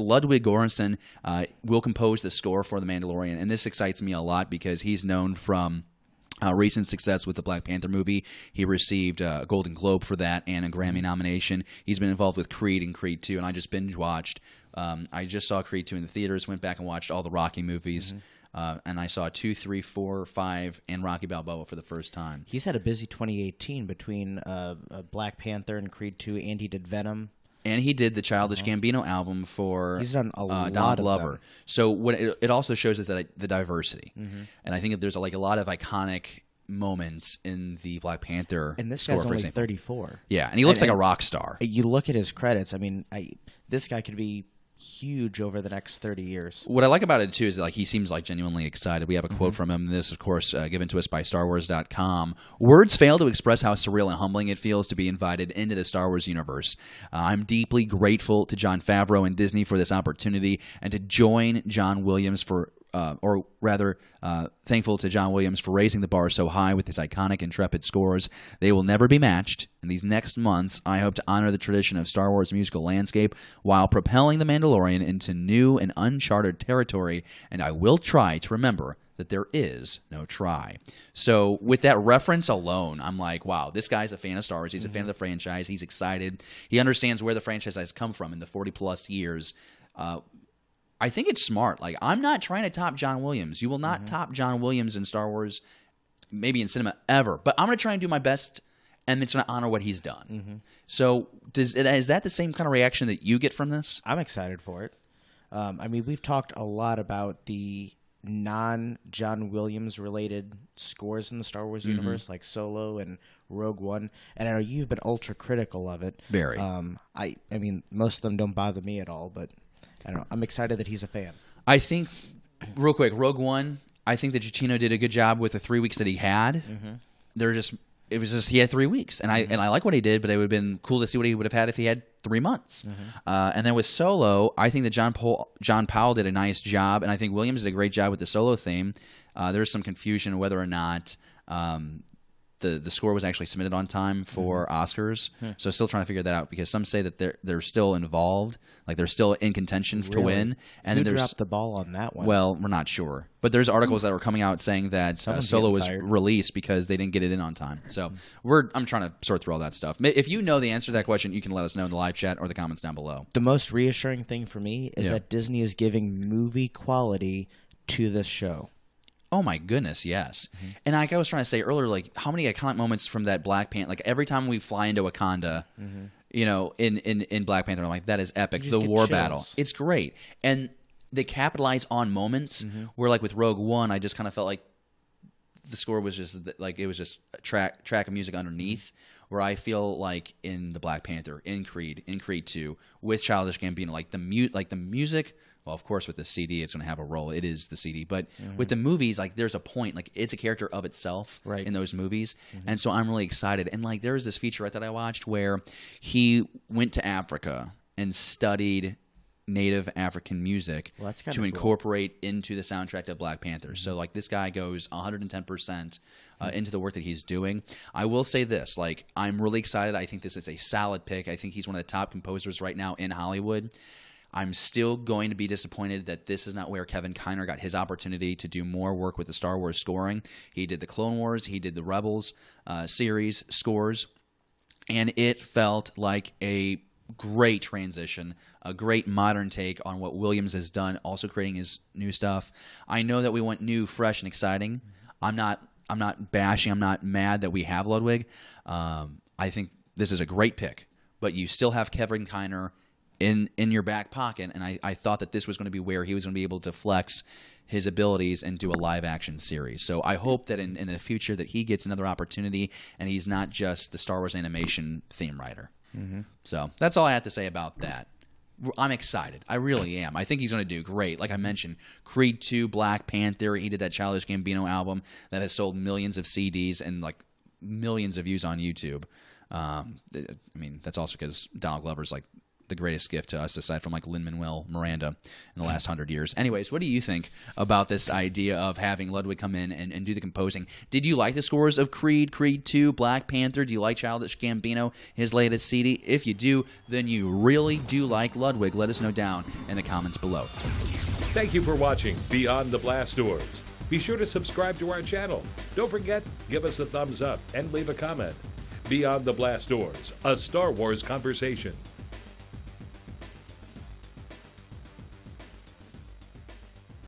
Ludwig Goransson will compose the score for The Mandalorian, and this excites me a lot because he's known from recent success with the Black Panther movie. He received a Golden Globe for that and a Grammy nomination. He's been involved with Creed and Creed 2, and I just binge-watched. I just saw Creed 2 in the theaters, went back and watched all the Rocky movies, and I saw 2, 3, 4, 5, and Rocky Balboa for the first time. He's had a busy 2018 between Black Panther and Creed 2, and he did Venom. And he did the Childish Gambino album for He's done a lot Donald of Glover. them. So what it also shows is that the diversity, and I think that there's like a lot of iconic moments in the Black Panther And this score, guy's for only example. 34. Yeah, and he looks like a rock star. You look at his credits. I mean, this guy could be huge over the next 30 years. What I like about it, too, is like he seems like genuinely excited. We have a quote from him. This, of course, given to us by StarWars.com. Words fail to express how surreal and humbling it feels to be invited into the Star Wars universe. I'm deeply grateful to Jon Favreau and Disney for this opportunity and to join John Williams for thankful to John Williams for raising the bar so high with his iconic, intrepid scores. They will never be matched. In these next months, I hope to honor the tradition of Star Wars musical landscape while propelling The Mandalorian into new and uncharted territory, and I will try to remember that there is no try. So with that reference alone, I'm like, wow, this guy's a fan of Star Wars. He's a fan of the franchise. He's excited. He understands where the franchise has come from in the 40-plus years. I think it's smart. Like, I'm not trying to top John Williams. You will not top John Williams in Star Wars, maybe in cinema ever. But I'm going to try and do my best, and it's going to honor what he's done. So is that the same kind of reaction that you get from this? I'm excited for it. I mean, we've talked a lot about the non-John Williams-related scores in the Star Wars universe, like Solo and Rogue One. And I know you've been ultra-critical of it. Very. I mean, most of them don't bother me at all, but I don't know. I'm excited that he's a fan. I think, real quick, Rogue One, I think that Giacchino did a good job with the 3 weeks that he had. It was just he had 3 weeks, and I like what he did, but it would have been cool to see what he would have had if he had 3 months. And then with Solo, I think that John Powell did a nice job, and I think Williams did a great job with the Solo theme. There's some confusion whether or not the score was actually submitted on time for Oscars. So still trying to figure that out because some say that they're still involved, like they're still in contention to win. And Who then there's dropped the ball on that one? Well, we're not sure, but there's articles that were coming out saying that Solo was released because they didn't get it in on time. So I'm trying to sort through all that stuff. If you know the answer to that question, you can let us know in the live chat or the comments down below. The most reassuring thing for me is that Disney is giving movie quality to this show. Oh my goodness, yes. And like I was trying to say earlier, like how many iconic moments from that Black Panther, like every time we fly into Wakanda, you know, in Black Panther, I'm like, that is epic. The war battle. It's great. And they capitalize on moments where like with Rogue One, I just kind of felt like the score was just like it was just a track of music underneath, where I feel like in the Black Panther, in Creed 2, with Childish Gambino, like the music. Well, of course, with the CD, it's going to have a role. It is the CD. But with the movies, like there's a point. Like it's a character of itself in those movies. And so I'm really excited. And like there's this featurette that I watched where he went to Africa and studied native African music to incorporate into the soundtrack of Black Panther. So like this guy goes 110% into the work that he's doing. I will say this, like I'm really excited. I think this is a solid pick. I think he's one of the top composers right now in Hollywood. I'm still going to be disappointed that this is not where Kevin Kiner got his opportunity to do more work with the Star Wars scoring. He did the Clone Wars, he did the Rebels series scores, and it felt like a great transition, a great modern take on what Williams has done, also creating his new stuff. I know that we want new, fresh, and exciting. I'm not bashing, I'm not mad that we have Ludwig. I think this is a great pick, but you still have Kevin Kiner in your back pocket, and I thought that this was going to be where he was going to be able to flex his abilities and do a live-action series. So I hope that in the future that he gets another opportunity and he's not just the Star Wars animation theme writer. So that's all I have to say about that. I'm excited. I really am. I think he's going to do great. Like I mentioned, Creed 2, Black Panther, he did that Childish Gambino album that has sold millions of CDs and like millions of views on YouTube. I mean, that's also because Donald Glover's like the greatest gift to us, aside from like Lin-Manuel Miranda in the last 100 years. Anyways, what do you think about this idea of having Ludwig come in and do the composing? Did you like the scores of Creed, Creed 2, Black Panther? Do you like Childish Gambino, his latest CD? If you do, then you really do like Ludwig. Let us know down in the comments below. Thank you for watching Beyond the Blast Doors. Be sure to subscribe to our channel. Don't forget, give us a thumbs up and leave a comment. Beyond the Blast Doors, a Star Wars conversation.